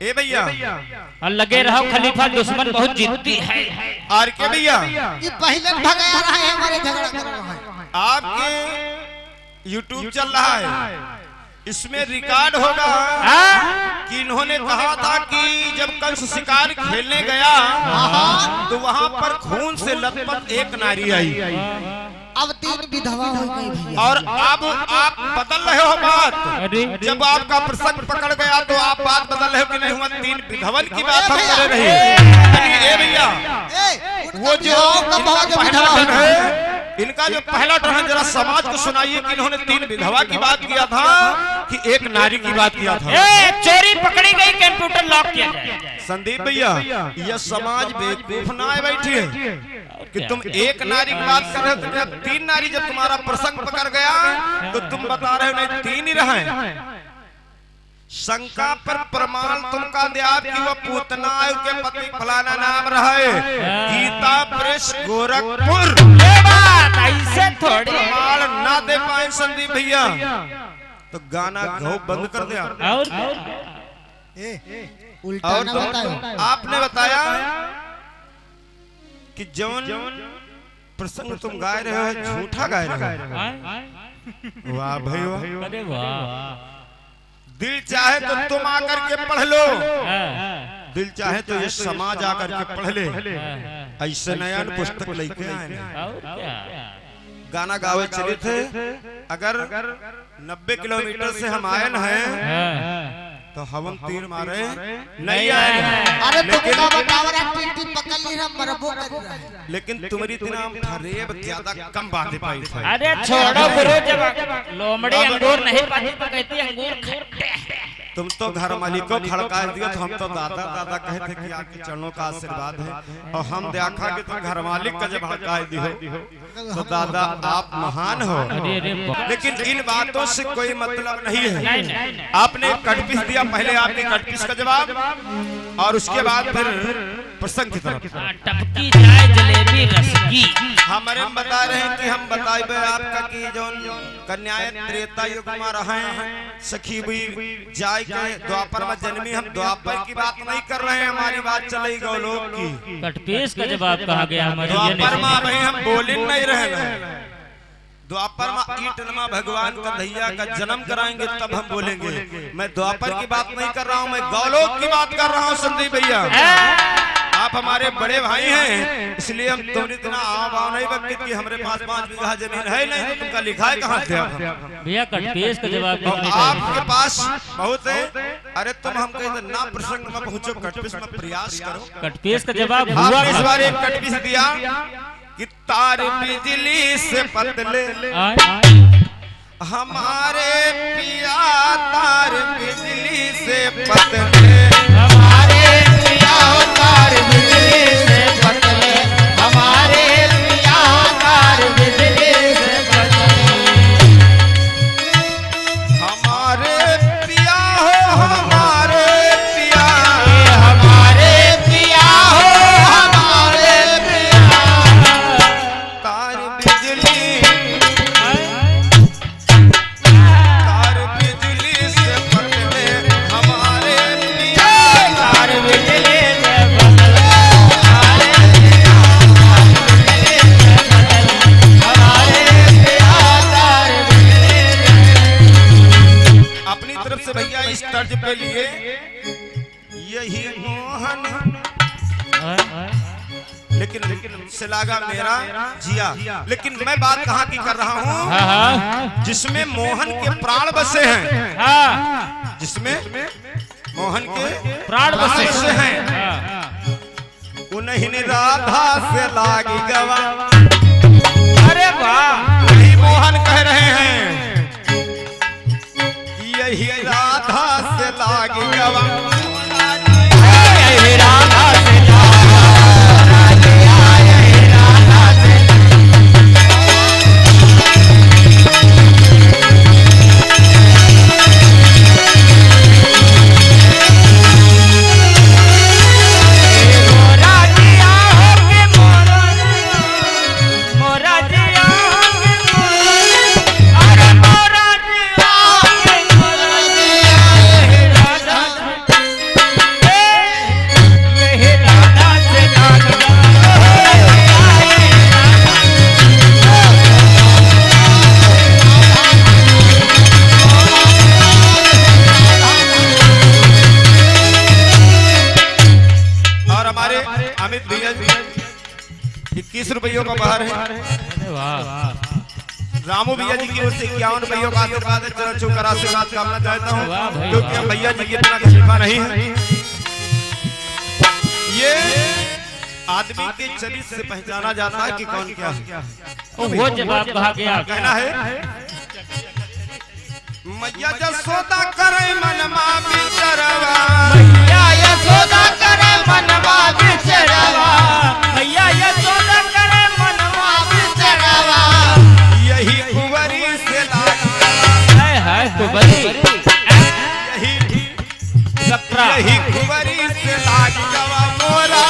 ए भैया और लगे रहो खलीफा, दुश्मन बहुत जिद्दी है। आर के भैया ये पहले भगा रहा है, हमारे झगड़ा कर रहा है। आपके YouTube चल रहा है, इसमें रिकॉर्ड होगा कि इन्होंने कहा था कि जब कंस शिकार खेलने गया तो वहां पर खून से लथपथ एक नारी आई। अब 3 विधवा हो गई भैया। और अब आप बदल रहे हो बात। जब आपका प्रसंग पकड़ गया तो आप बात बदल रहे हो कि नहीं हुआ 3 विधवन की बात हम कर रहे हैं। भैया वो जो पहला टर्न है, इनका जो पहला टर्न है, जरा समाज को सुनाइए कि इन्होंने 3 विधवा की बात किया था कि एक नारी की बात किया था। चोरी पकड़ी गई, कंप्यूटर लॉक किया जाए। संदीप भैया यह समाज बेवकूफ ना बैठी है कि तुम एक नारी की बात कर रहे हो, तो जब 3 नारी जब तुम्हारा प्रसंग पकड़ गया तो तुम बता रहे हो नहीं 3 ही रहे। शंका पर प्रमाण तुमका दिया कि वह पूतना के पति फलाना नाम रहे, गीता प्रेस गोरखपुर। ये बात ऐसे थोड़ी प्रमाण ना दे पाए संदीप भैया तो गाना गाओ बंद कर दिया। और उल्टा ना बताओ। आपने बताया कि जौन प्रसंग तुम गाय रहे हो झूठा गाय रहे हो। वाह भाई वाह। अरे वाह। दिल चाहे तो तुम आकर के पढ़ लो, दिल चाहे तो ये समाज आकर के पढ़ ले। ऐसे नया पुस्तक लेके आए, गाना गावे चले थे। अगर 90 किलोमीटर से हम आए हैं तो हम तीर मारे नहीं आए। अरे तुमका बतावर एक्टिविटी पकड़ ली हम मरबो कर रहा है। लेकिन तुम्हारी इतना फरेब ज्यादा कम बात पाई था। अरे छोड़ो गुरु, जब लोमड़ी अंगूर नहीं पाती तो कहती अंगूर खट्टे हैं। तुम तो घर मालिक को खड़का दिया, तो हम तो दादा दादा कहते कि आपके चरणों का आशीर्वाद है। और हम देखा कि तुम घर मालिक का जब हड़का दियो तो दादा आप महान हो। लेकिन इन बातों से कोई मतलब नहीं है। आपने कटपीस दिया, पहले आपने कटपीस का जवाब और उसके बाद फिर प्रसंग की तरफ। टपकी जाए जलेबी रसगी। हमारे बता रहे हैं कि हम बताए आपका कि जो कन्याएं त्रेता युग में रहे हैं, सखी भी जाए के द्वापर में जन्मी। हम द्वापर की बात नहीं कर रहे हैं, हमारी बात चलेगी गौलोक की। कटपीस का जवाब कहा गया हमारे द्वापर में भाई हम बोले नहीं रहे। द्वापर में ईटनमा भगवान का धैया का जन्म कराएंगे तब हम बोलेंगे। मैं द्वापर की बात नहीं कर रहा हूँ, मैं गौलोक की बात कर रहा हूँ। संदीप भैया आप हमारे बड़े भाई हैं, इसलिए हम तुमने इतना आवाज नहीं बकते कि हमारे पास 5 बीघा जमीन है नहीं तो तुमका लिखा है कहाँ से भैया? कटपीस का जवाब आपके पास बहुत है। अरे तुम हम कहीं ना प्रसंग में पहुंचो, कटपीस में प्रयास करो। कटपीस का जवाब आपने इस बार एक कटपीस दिया कि तार बिजली से पतले हमारे पिया, तार बिजली से पतले हमारे पिया, तार बिजली से पतले हमारे पिया, तार बिजली से पतले हमारे पिया हो, हमारे पिया, हमारे पिया हो, हमारे पिया, तार बिजली से पतले हमारे पिया, तार बिजली से पतले हमारे पिया, तार बिजली। अपनी तरफ से भैया इस तर्ज पे लिए यही मोहन, लेकिन से लागा मेरा जिया। लेकिन मैं बात कहाँ की कर रहा हूँ जिसमें मोहन के प्राण बसे हैं, जिसमें मोहन के प्राण बसे हैं, उन्हीं राधा से लागी गवा। अरे वाह, वही मोहन कह रहे हैं कि यही राधा से लागी गवा, यही राधा से 21 रुपयों का बाहर है। रामू भैया जी की ओर से 51 रुपयों का आशीर्वाद है। चरण छूकर आशीर्वाद कामना चाहता हूँ, क्योंकि हम भैया जी की इतना तकलीफा नहीं है। ये आदमी के चरित्र से पहचाना जाता है कि कौन क्या है। वो जवाब कहा गया, कहना है मैया जसोदा करे मनमा बिचरवा, मैया यशोदा करे मनवा बिचरवा, मैया यशोदा करे मनवा बिचरवा, यही कुंवरी से है कुंवरी, यही कुंवरी से लाग जवा मोरा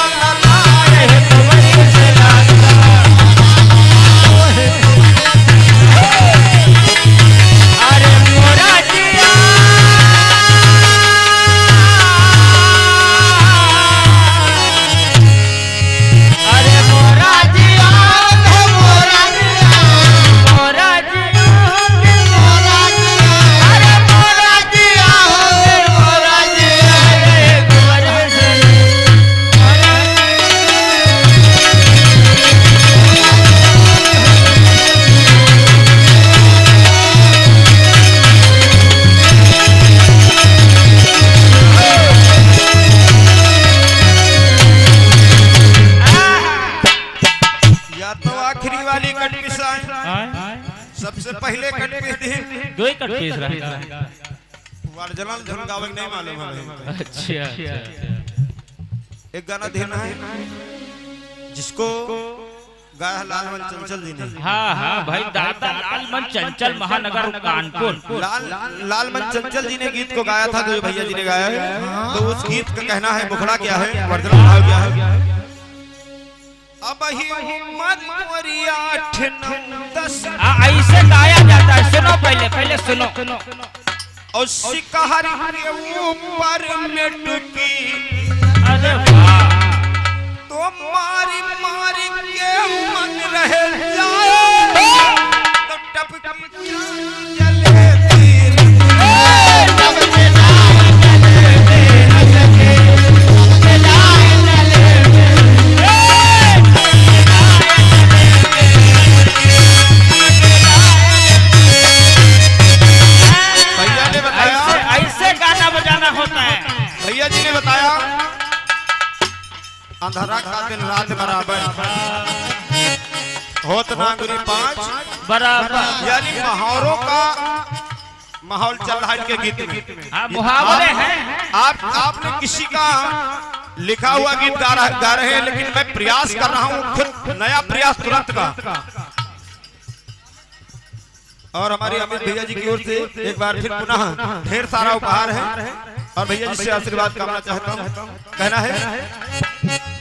सबसे पहले कट पीस दी, दो ही कट पीस रहेगा। वर्जनल झुमकावे नहीं मालूम है। अच्छा एक गाना देना है जिसको गाया लालमन चंचल जी ने। हाँ हाँ भाई, दादा लालमन चंचल महानगर कानपुर। लालमन चंचल जी ने गीत को गाया था, जो भैया जी ने गाया है। तो उस गीत का कहना है मुखड़ा क्या है, वर्जनल भाव क्या है। अब ही उम्र मोरी 8-9-10 ऐसे गाया जाता है। सुनो पहले पहले सुनो। और शिकार के ऊपर में टुकी, अरे वाह, तो मारी मारी के मन रहे जाए, तो टपकी जले तीर भैया जी ने बताया। अंधेरा का दिन रात बराबर होत ना गुरी 5 बराबर, यानी मुहावरों का माहौल चल रहा है इनके गीत में। हाँ मुहावरे हैं। आपने किसी का लिखा हुआ गीत गा रहे हैं, लेकिन मैं प्रयास कर रहा हूँ खुद नया प्रयास तुरंत का। और हमारे अमित भैया जी की ओर से एक बार फिर पुनः ढेर सारा उपहार है, और भैया जी से आशीर्वाद कामना चाहता हूँ। कहना है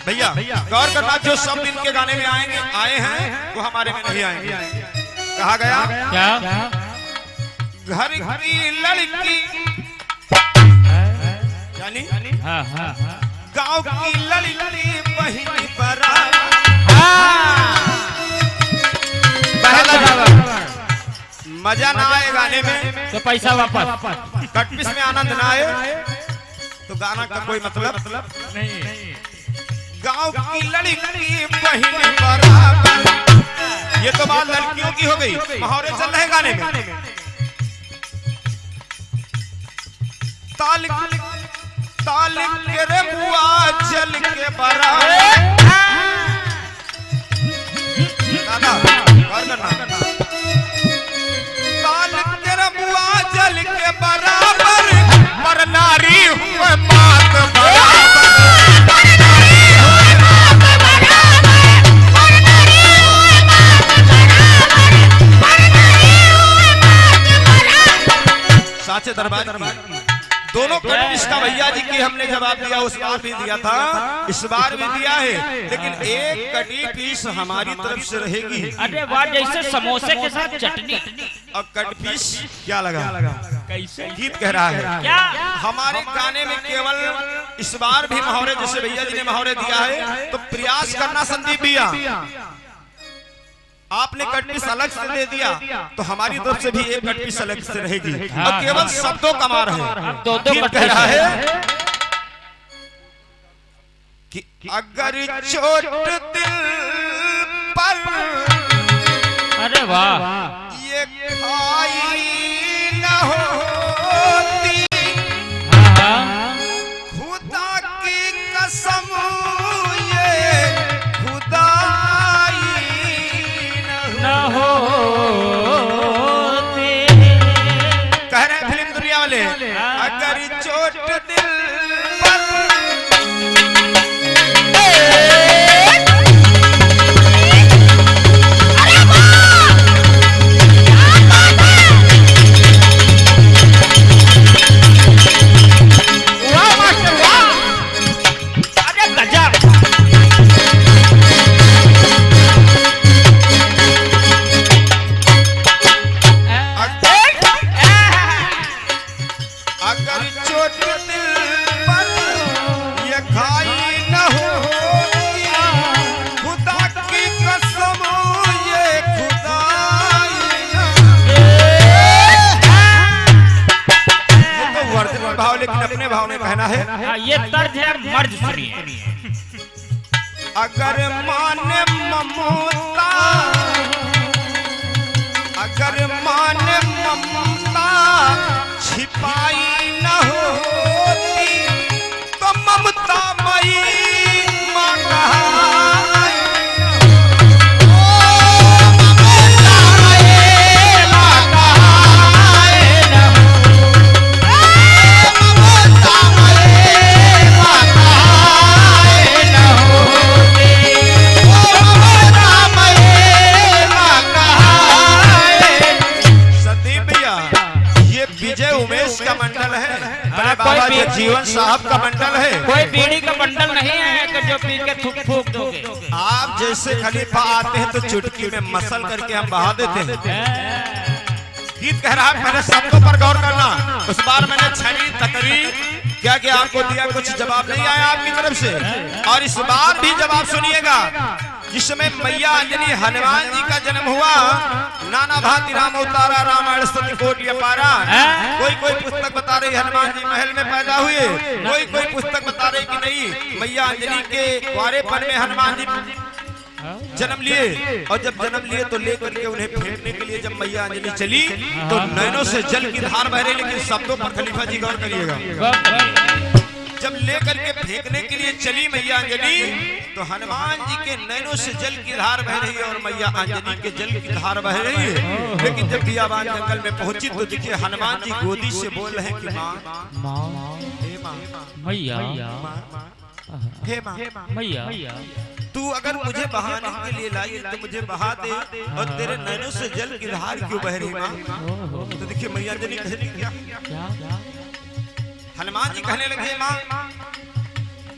भैया गौर करना, जो शब्द इनके गाने में आए हैं वो हमारे में नहीं आएंगे। कहा गया क्या, घर की लड़की यानी हाँ हाँ गांव की लड़की बहिनी बराबर। मजा ना आए गाने में तो पैसा वापस, कटपीस में आनंद ना आए तो गाना का कोई मतलब नहीं। गांव की लड़की बहिन बराबर, ये तो बात लड़कियों की हो गई। मुहावरे चल रहे गाने में। ताल ताल के रे बुआ जल के बराबर। दादा गौर करना, ताल के रे बुआ जल के बराबर, पर नारी हुए मात बराबर। साचे दरबार दोनों कटपीस का भैया जी की हमने जवाब दिया, उस बार भी दिया था, इस बार भी दिया है, लेकिन एक कटी पीस हमारी तरफ से रहेगी। अरे वाह, जैसे समोसे के साथ चटनी। और कट पीस क्या लगा, कैसे गीत कह रहा है क्या? हमारे गाने में केवल इस बार भी मुहावरे, जैसे भैया जी ने मुहावरे दिया है, तो प्रयास करना संदीप भैया। आपने कटपीस अलग से दे दिया तो हमारी तरफ से भी एक कटपीस अलग से रहेगी। और केवल शब्दों का मार है। दो कह रहा है कि अगर चोट दिल अरे वाह ये खाई न होती खुदा की कसम ये खुदाई न हो कह रहे हैं फिल्म दुनिया वाले अगर चोट दिल पर अगर चोट दिल पर ये खाई न होती खुदा की कसम ये खुदाई ये तो वर्तमान भाव लेकिन अपने भाव में कहना है। ये तर्ज है मर्ज सुनिए। अगर माने ममता अगर माने ममता छिपाई न होती तो ममता मई माँ कहाई ममता मई माँ कहाई ममता मई माँ कहाई न होती ममता मई माँ कहाई। संदीप भैया ये विजय उमेश का मंडल है, बड़े बाबा जी जीवन साहब का मंडल है। कोई बीड़ी का बंडल नहीं है कि जो पी के थूक फूक दोगे। आप जैसे खलीफा आते हैं तो चुटकी में मसल करके हम बहा देते हैं। गीत कह रहा है पहले शब्दों पर गौर करना। उस बार मैंने छड़ी तकरीर क्या क्या आपको दिया, कुछ जवाब नहीं आया आपकी तरफ से, और इस बार भी जवाब सुनिएगा। जिसमें मैया अंजनी हनुमान जी का जन्म हुआ, नाना भांति राम अवतारा रामायण सत्य कोटि अपारा। कोई कोई पुस्तक बता रही हनुमान जी महल में पैदा हुए, कोई कोई पुस्तक बता रही कि नहीं मैया अंजनी के कुंवारेपन में हनुमान जी जन्म लिए, और जब जन्म लिए तो लेकर के उन्हें फेंकने के लिए जब मैया अंजनी चली तो नैनों से जल की धार बह रही। लेकिन शब्दों पर खलीफा जी गौर करिएगा। जब लेकर के फेंकने के लिए चली मैया अंजनी तो हनुमान जी के नैनों से जल की धार बह रही है और मैया अंजनी के जल की धार बह रही है। लेकिन जब बियाबान जंगल में पहुंची तो देखिए हनुमान जी गोदी से बोल रहे हैं कि माँ हे माँ मैया हे माँ मैया तू अगर मुझे बहाने के लिए लाई तो मुझे बहा दे, और तेरे नैनों से जल की धार क्यों बह रही माँ। तो देखिए मैया अंजनी कह रही क्या, हनुमान जी कहने लगे माँ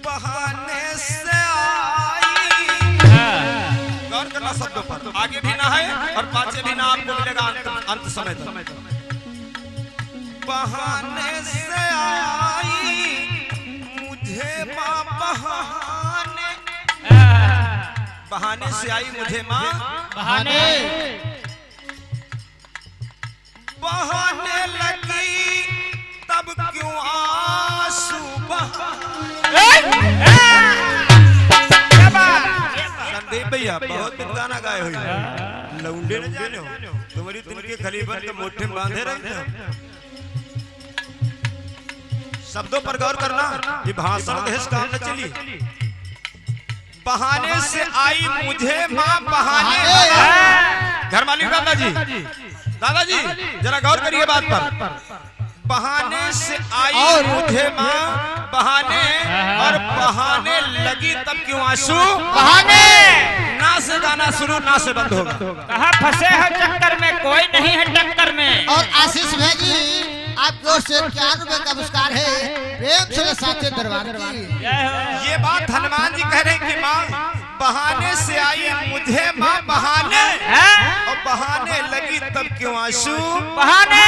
बहाने से आई। गौर करना शब्दों पर, आगे भी ना है और पाछे भी ना आपको मिलेगा अंत समय तक। बहाने से आई मुझे माँ बहाने, बहाने से आई मुझे माँ बहाने बहाने लगी तब क्यों आंसू संदीप भैया बहुत गाना गाए हुए लौंडे न जाने हो तुम्हारी तिनके खलीफा के मोटे बांधे रहते हैं। शब्दों पर गौर करना, ये भाषण देश काम न चली। बहाने से आई मुझे माँ बहाने, घर मालिक दादाजी जरा गौर करिए बात पर। बहाने से आई मुझे माँ बहाने, और बहाने लगी तब क्यों आंसू बहाने। ना से गाना शुरू ना से बंद होगा। कहा फंसे हैं चक्कर में कोई नहीं है टक्कर में। और आशीष भाई जी आपकी ओर से 4 रुपए का पुरस्कार है प्रेम से साथे दरबार की। ये बात हनुमान जी कह रहे हैं कि माँ बहाने से आई मुझे माँ बहाने, और बहाने लगी तब क्यों आंसू बहाने।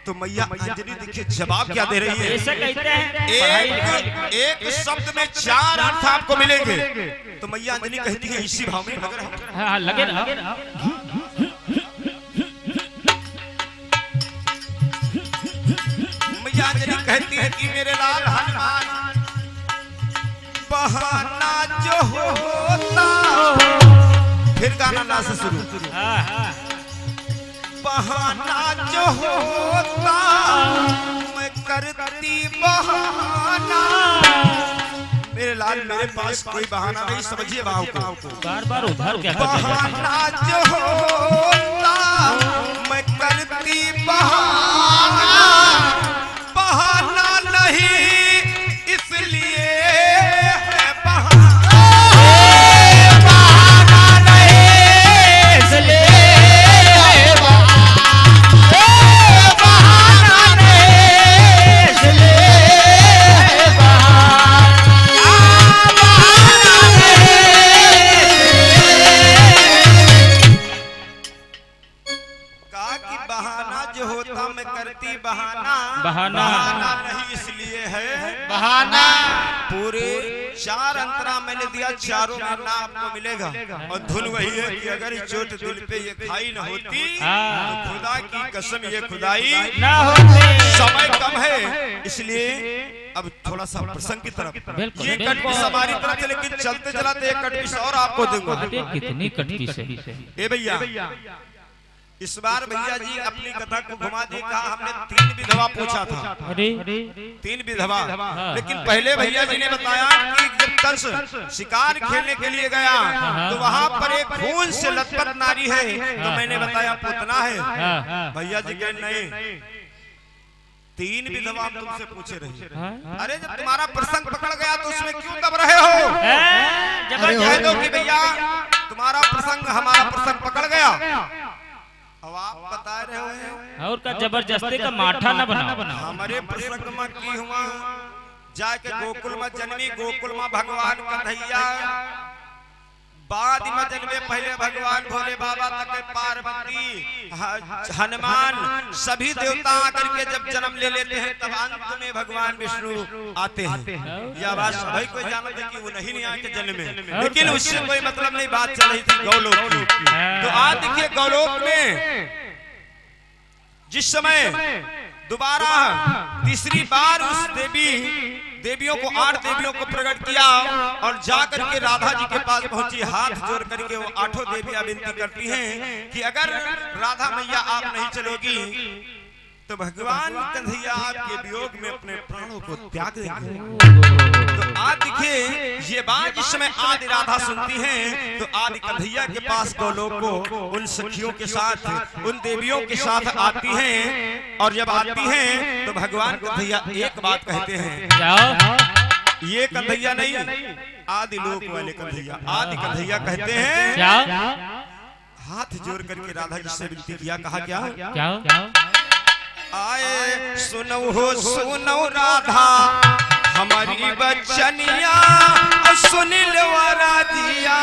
तो मैया अंजनी देखिए जवाब क्या दे रही है। ऐसे कहते हैं एक शब्द में 4 अर्थ आपको मिलेंगे। तो मैया अंजनी कहती है इसी भाव में हाँ लगे ना। मैया अंजनी कहती है कि मेरे लाल हनुमान बहाना जो होता फिर गाना ना से शुरू। बहाना जो होता मैं करती बहाना, मेरे लाल मेरे पास कोई बहाना नहीं, समझिए भाव को। बार बार उधर क्या बहाना जो होता मैं करती बहाना, बहाना नहीं इसलिए है बहाना, बहाना नहीं इसलिए है बहाना, बहाना नहीं इसलिए है बहाना, बहाना कहा कि बहाना जो होता मैं करती बहाना, बहाना नहीं इसलिए है बहाना। पूरे 4 अंतरा मैंने दिया, चारों में ना आपको मिलेगा। और धुन वही है कि अगर इस चोट दिल पे ये खाई न होती तो खुदा की कसम ये खुदाई ना होती। समय कम है इसलिए अब थोड़ा सा प्रसंग की तरफ। ये कटपीस हमारी तरफ से, लेकिन चलते चलाते एक कटपीस और आपको दूंगा। कितनी कटपीस है ए भैया, इस बार भैया जी अपनी कथा को घुमा दी। कहा हमने 3 विधवा पूछा था, 3 विधवा। लेकिन पहले भैया जी ने बताया कि जब कंस शिकार खेलने के लिए गया तो वहाँ पर एक खून से लथपथ नारी है, तो मैंने बताया पूतना है। भैया जी कहे नहीं, 3 विधवा हम तुमसे पूछे रहे। अरे जब तुम्हारा प्रसंग पकड़ गया तो उसमें क्यों दब रहे हो? कह दो कि भैया तुम्हारा प्रसंग हमारा प्रसंग पकड़ गया। अब आप बता रहे हो और का जबरदस्ती का माठा न बना। हमारे प्रसंग में की हुआ जाके गोकुल में जन्मी, गोकुल में भगवान कन्हैया, बाद में जन्मे पहले भगवान भोले बाबा तक पार्वती हनुमान सभी देवता आकर के जब जन्म ले लेते हैं तब अंत में भगवान विष्णु आते हैं। यह बात सभी को जानते हैं कि वो नहीं आए के जन्म में, लेकिन उससे कोई मतलब नहीं। बात चल रही थी गौलोक की। तो आज देखिए गौलोक में जिस समय दोबारा तीसरी बार उस देवियों को 8 देवियों को प्रकट किया और जाकर के राधा जी के पास पहुंची, हाथ जोड़ करके वो 8 देवियां विनती करती हैं कि अगर राधा मैया आप नहीं चलोगी तो भगवान कन्हैया आपके वियोग में अपने प्राणों को त्याग देंगे। तो आज देखिए ये बात जिस समय आदि राधा सुनती हैं तो आदि कन्हैया के पास गोलोक को उन सखियों के साथ, उन देवियों के साथ आती हैं। और जब आती हैं तो भगवान कन्हैया एक बात कहते हैं। ये कन्हैया नहीं, आदि लोक वाले कन्हैया, आदि कन्हैया कहते हैं। हाथ जोड़ करके राधा जी से विनती किया, कहा क्या आए सुनो हो सुनो राधा हमारी बचनिया, सुन लो राधिया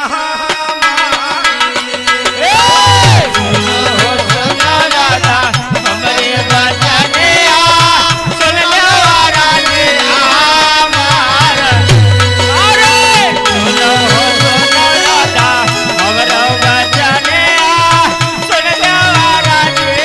राधा हमारी बचनिया, सुन लो राधिया राधा हमारा बचनिया, सुन लो राधिया।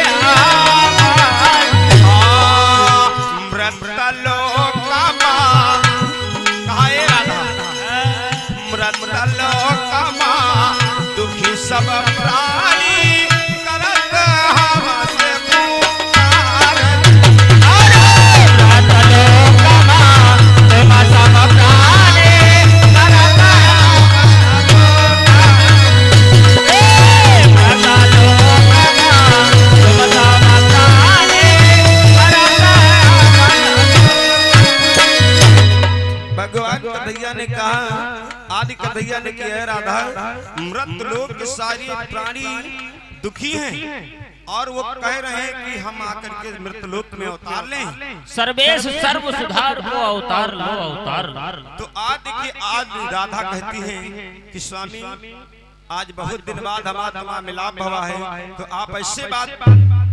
दुखी सब प्राणी करत हमसे पुकार, भगवान कन्हैया ने कहा, आदि कन्हैया ने किया राधा मृत लोक के सारे प्राणी दुखी हैं और वो कह रहे हैं कि हम आकर के मृत लोक में अवतार लें, सर्वेश सर्व सुधार को अवतार लो अवतार। तो आज देखिए आज राधा कहती हैं कि स्वामी आज बहुत दिन बाद हमारा मिलाप हुआ है, तो आप ऐसे बात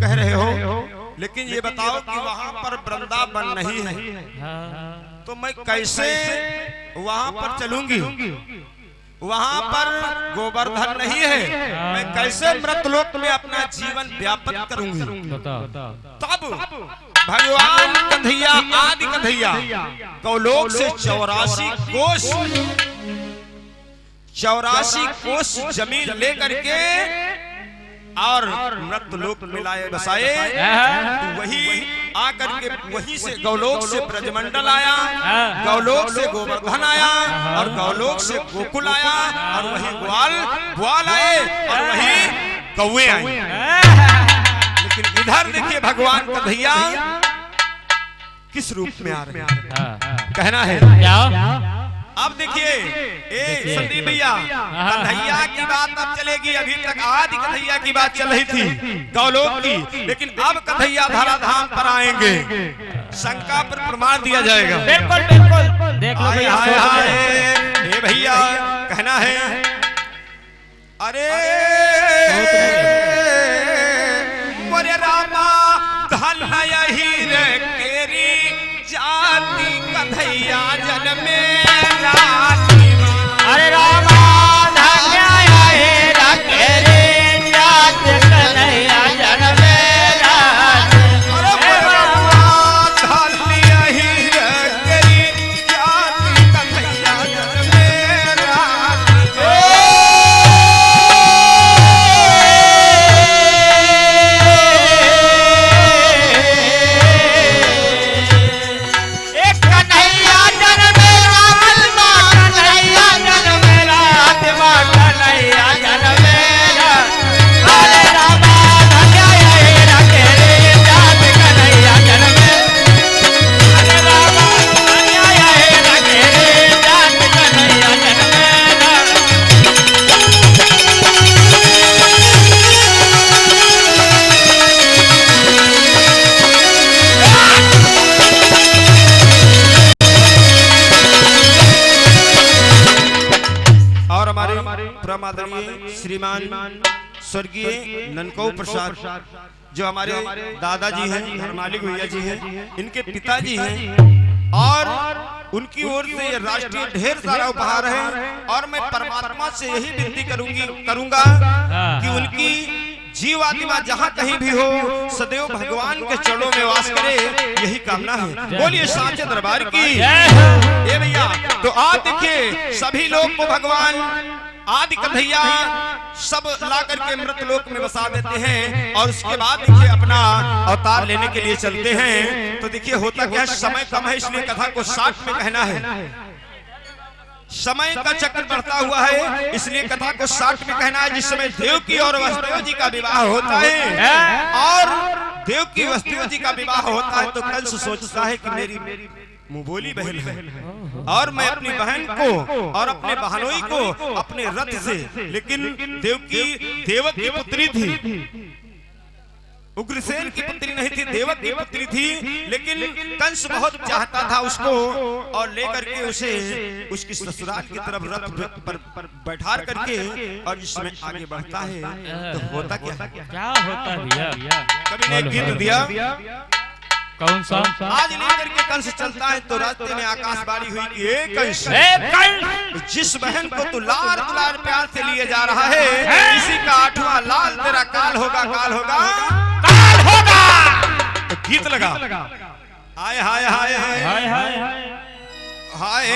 कह रहे हो, लेकिन ये बताओ कि वहाँ पर वृंदावन नहीं है तो मैं कैसे वहाँ पर चलूंगी? वहाँ पर गोवर्धन नहीं है, मैं कैसे मृतलोक में अपना जीवन व्यापक करूंगी? तब भगवान कन्हैया, आदि कन्हैया गौलोक से 84 कोस 84 कोस जमीन लेकर के और मृतलोक में लाए बसाए। तो वही आकर के वहीं से गौलोक से ब्रजमंडल आया, गौलोक से गोवर्धन आया और गौलोक से गोकुल आया और वही ग्वाल आए और वही कौवे आए। लेकिन इधर देखिए भगवान कन्हैया किस रूप में आ रहे हैं, कहना है क्या? अब देखिए संदीप भैया, कन्हैया की बात अब चलेगी। अभी तक आदि कन्हैया की बात चल रही थी गौलोक की, लेकिन अब कन्हैया धराधाम पर आएंगे, शंका पर प्रमाण दिया जाएगा। बिल्कुल बिल्कुल देख लो भैया। ये भैया कहना है, अरे मोरे रामा धन यही रे केरी जाति कन्हैया जन्मे। अरे रामा धन्य है रखेरे जात कन्हैया जन्मे। अरे रामा धन्य ही रखेरी जाति कन्हैया जन्मे। श्रीमान स्वर्गीय ननकौ प्रसाद जो हमारे दादाजी हैं, हरमालिक भैया जी हैं, इनके पिताजी हैं और उनकी ओर से ये राष्ट्रीय ढेर सारा उपहार है। और मैं परमात्मा से यही विनती करूंगा कि उनकी जीव आत्मा जहाँ कहीं भी हो सदैव भगवान के चरणों में वास करे, यही कामना है। बोलिए सांचे दरबार की। ये भैया तो आज देखिए सभी लोग को भगवान आदि कन्हैया सब ला करके मृतलोक में बसा देते हैं और उसके बाद देखिए अपना अवतार लेने के लिए चलते हैं। तो देखिए होता क्या है, समय कम है इसलिए कथा को शार्ट में कहना है। समय का चक्र बढ़ता हुआ है इसलिए कथा को शार्ट में कहना है। जिस समय देवकी और वसुदेव जी का विवाह होता है और देवकी वसुदेव जी का विवाह होता है तो कंस सोचता है कि मेरी मुंह बोली बहन है और मैं अपनी बहन को और अपने बहनोई को अपने रथ से, लेकिन देवकी देवक की पुत्री थी, उग्रसेन की पुत्री नहीं थी, देवक की पुत्री थी। लेकिन कंस बहुत चाहता था उसको और लेकर के उसे उसकी ससुराल की तरफ रथ पर बैठा करके और जिसमें आगे बढ़ता है तो होता क्या होता है भैया? कभी ने गीत दिया कौन सा? आज लेकर के कंस चलता है तो रास्ते में आकाशवाणी हुई कि एक कंस जिस बहन को तू लार दुलार प्यार से लिए जा रहा है इसी का 8वां लाल तेरा काल होगा, काल होगा, काल होगा। तो गीत लगा हाय हाय हाय हाय हाय हाय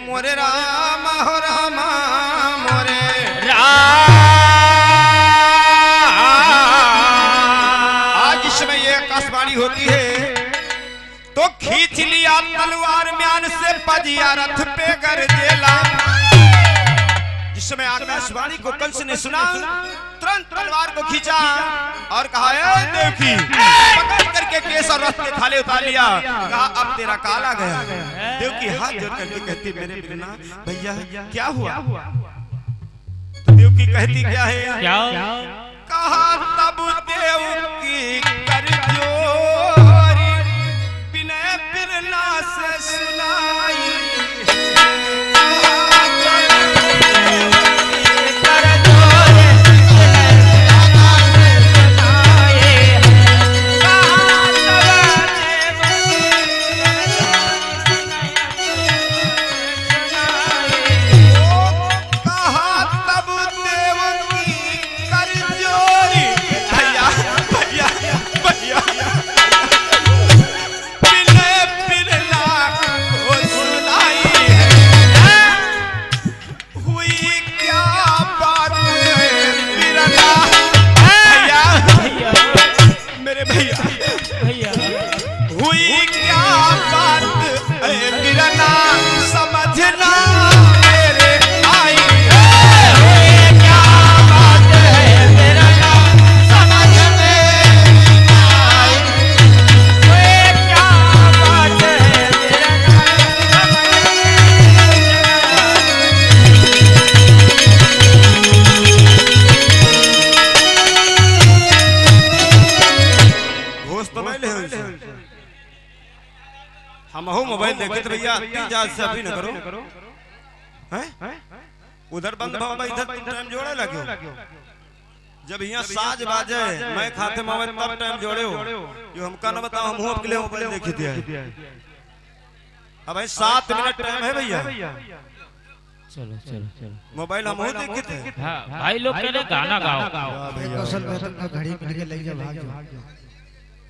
मोरे राम हो रामा मोरे राम। में ये आकाशवाणी होती है तो खींच लिया तलवार म्यान से पजिया रथ पे गरजेला। जिसमें आकाशवाणी को कंस ने सुना तुरंत तलवार को खींचा और कहा देवकी पकड़ करके केस और रथ के थाले उतार लिया। कहा अब तेरा काल आ गया। देवकी हाथ जोड़ करके कहती मेरे बिना भैया क्या हुआ? तो देवकी कहती क्या है? क्या? कहा तब देवकी कर जोरी बिना बिरला से सुनाई। तीन जहाज से अभी न करो हैं उधर बंद बाबा इधर तुम टाइम जोड़े लगे जब यहाँ साज बाजे मैं खाते मावे तब टाइम जोड़े हो जो हमका न बताओ हम के लिए मोबाइल देखी दिया अब भाई 7 मिनट टाइम है भैया चलो चलो चलो मोबाइल हम देखे थे हाँ भाई लोग कह रहे गाना गाओ कौशल वेतन का घड़ी मिल के ले जा भाग जाओ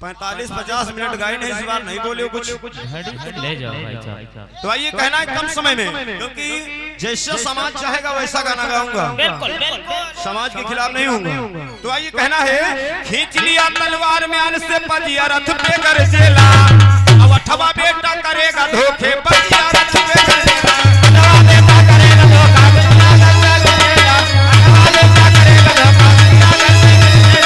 45-50 मिनट गाए नहीं इस बार नहीं बोले कुछ घड़ी ले जाओ भाई साहब। तो आइए कहना है कम समय में क्योंकि जैसा समाज चाहेगा वैसा गाना गाऊंगा बिल्कुल बिल्कुल समाज के खिलाफ नहीं होऊंगा। तो आइए कहना है खींच लिया तलवार म्यान से पजिया रथ पे कर जेला अब अठवा बेटा करेगा धोखे पजिया रथ पे कर जेला अठवा बेटा करेगा धोखा पजिया रथ पे कर जेला अठवा बेटा करेगा धोखा पजिया रथ पे कर जेला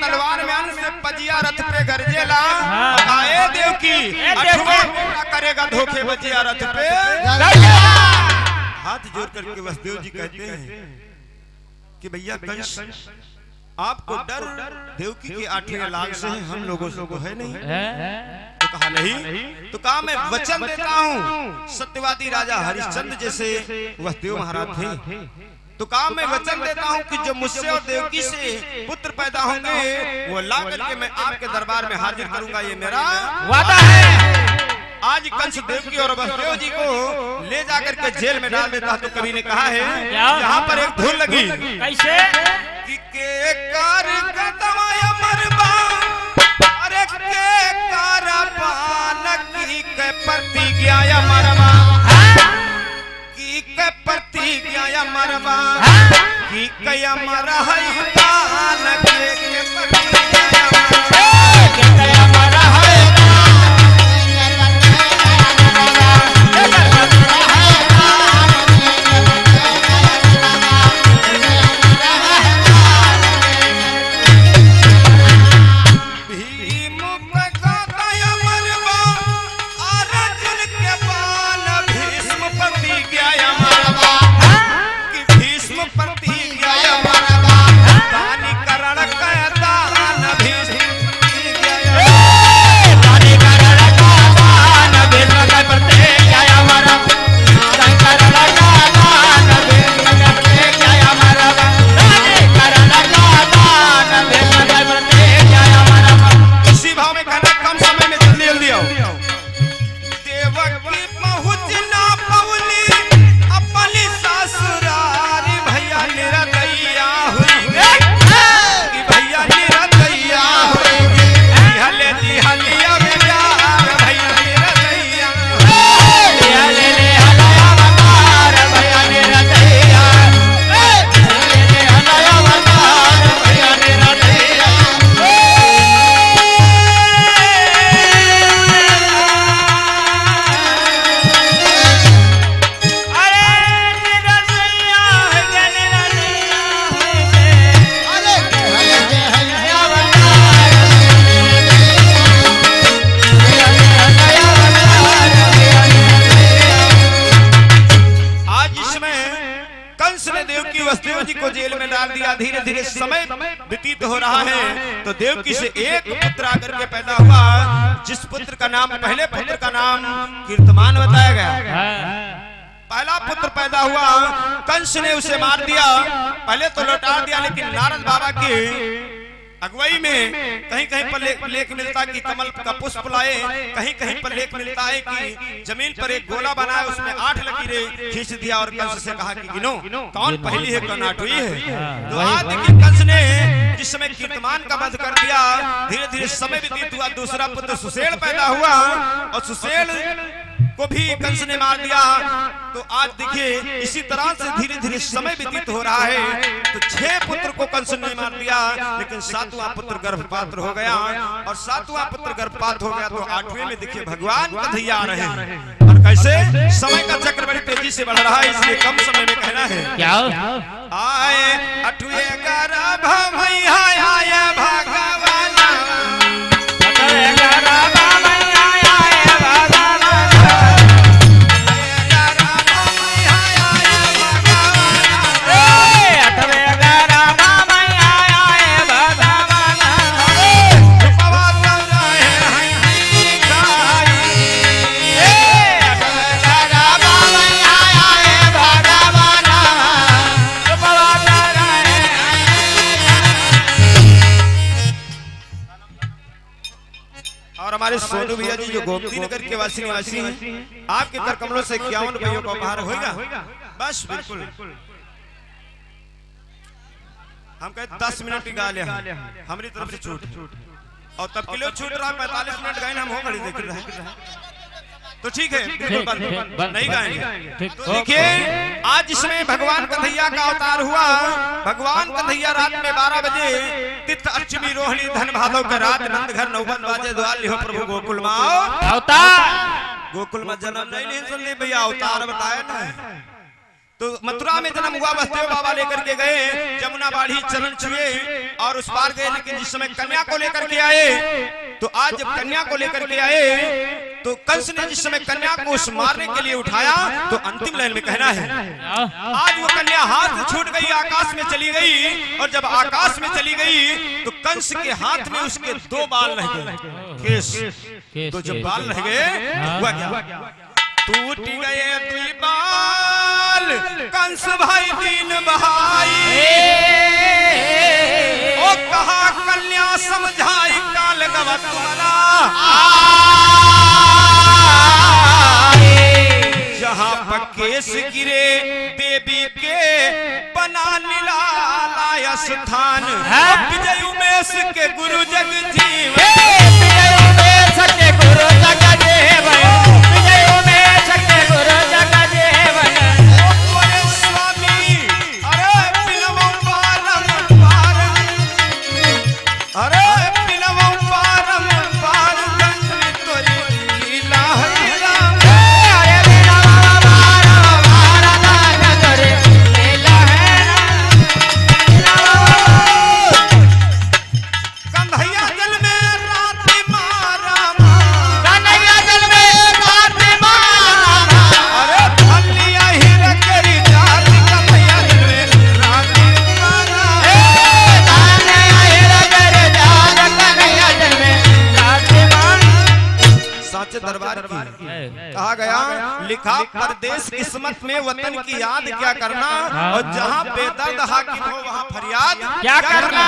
तलवार म्यान से पजिया रथ पे गरजेला आए देव की अठवा बेटा करेगा धोखे बजिया रथ पे हाथ जोड़ करके वसुदेव जी कहते हैं कि भैया कंस आपको डर देवकी के 8वें लाख से है हम लोगों से तो है नहीं तो कहा नहीं तो कहा मैं वचन देता हूँ सत्यवादी राजा हरिश्चंद्र जैसे वसुदेव महाराज थे तो कहा मैं वचन देता हूँ कि जो मुझसे और देवकी से पुत्र पैदा होंगे वो ला करके मैं आपके दरबार में हाजिर करूंगा ये मेरा वादा है। आज कंस देवकी और वसुदेव जी को ले जाकर के जेल में डाल देता तो कवि ने कहा है यहाँ पर एक धुन लगी कैसे कि के कार कदमाया मरबा अरे के कार पान की के प्रतिज्ञा या मरबा की के प्रतिज्ञा या मरबा की कया मरा है पान के प्रतिज्ञा या मरबा के कया मरा है धीरे धीरे समय व्यतीत हो रहा है तो देवकी से एक पुत्र आकर के पैदा हुआ जिस पुत्र का नाम पहले पुत्र का नाम कीर्तमान बताया गया। पहला पुत्र पैदा हुआ कंस ने उसे मार दिया पहले तो लौटा दिया लेकिन नारद बाबा की अगुवाई में कहीं कहीं पर लेख मिलता कि कमल का पुष्प लाए कहीं कहीं पर लेख मिलता है कि जमीन पर एक गोला बनाया उसमें 8 लकीरें खींच दिया और कंस से कहा कि गिनो कौन पहली है कौन आठवीं है। तो आज देखिए कंस ने जिस समय कीर्तमान का वध कर दिया धीरे धीरे समय व्यतीत हुआ दूसरा पुत्र सुशेल पैदा हुआ और सुशेल को भी कंस ने मार दिया। तो आज देखिए इसी तरह से धीरे धीरे समय व्यतीत हो रहा है तो 6 पुत्र को कंस ने मार दिया लेकिन 7वां पुत्र गर्भपात हो गया और 7वां पुत्र गर्भपात हो गया तो 8वें में देखिए भगवान कन्हैया आ रहे हैं और कैसे समय का चक्र बड़ी तेजी से बढ़ रहा है इसलिए कम समय में कहना है क्या आए 8वें गर्भ भैया आए भगवान सोनू भैया जी जो गोमती नगर के वासी निवासी हैं, आपके कर कमलों से 51 रुपयों का उपहार होगा। बस बिल्कुल हम कहे 10 मिनट की गाल है हमारी तरफ से छूट, और तब किलो छूट रहा 45 मिनट गायन हम हो घड़ी देख रहे हैं, तो ठीक है बिल्कुल बंद नहीं गाएंगे। तो देखिए आज जिसमें भगवान कन्हैया का अवतार हुआ, भगवान कन्हैया रात में 12 बजे तिथ अष्टमी रोहिणी धन भादव के रात नंद घर नौबत बाजे द्वार लिहो प्रभु गोकुल में अवतार गोकुल में जन्म नहीं सुन ले भैया, अवतार बताया ना। तो मथुरा में जन्म हुआ, वसुदेव बाबा लेकर के गए, जमुना बाढ़ी चरण छुए और उस पार गए। लेकिन जिस समय कन्या को लेकर के आए, तो आज जब कन्या को लेकर के आए तो कंस ने जिस समय कन्या को उस मारने के लिए उठाया, तो अंतिम लाइन में कहना है आज वो कन्या हाथ से छूट गई, आकाश में चली गई। और जब आकाश में चली गई तो कंस के हाथ में उसके 2 बाल रह गए, केस। तो जब बाल रह गए हुआ क्या, टूट गए 2 बाल कंस भाई दीन बहाई, ओ कहा कन्या समझाई काल गवत तुम्हारा, जहां पर केस गिरे देवी के बना निराला स्थान। विजय उमेश के गुरु जगजीवन, विजय उमेश के गुरु जगजीवन, विजय उमेश के गुरु जगजीवन। ओरे स्वामी अरे पिलवों पारम अरे पिलवों पारम पार गंगली तोरी लीला है राम, अरे पिलवों पारम पार गंगली लीला है कन्हैया जल में रात मारा, कन्हैया जल में रात मारा, अरे भलिया ही रकरी जात कन्हैया जल में रात मारा, कन्हैया हिरगर जात कन्हैया जल में रात मारा। साचे दरबार की कहा गया, लिखा परदेश किस्मत में वतन की याद क्या करना, और जहाँ बेदर्द हाकिम हो वहाँ फरियाद क्या करना।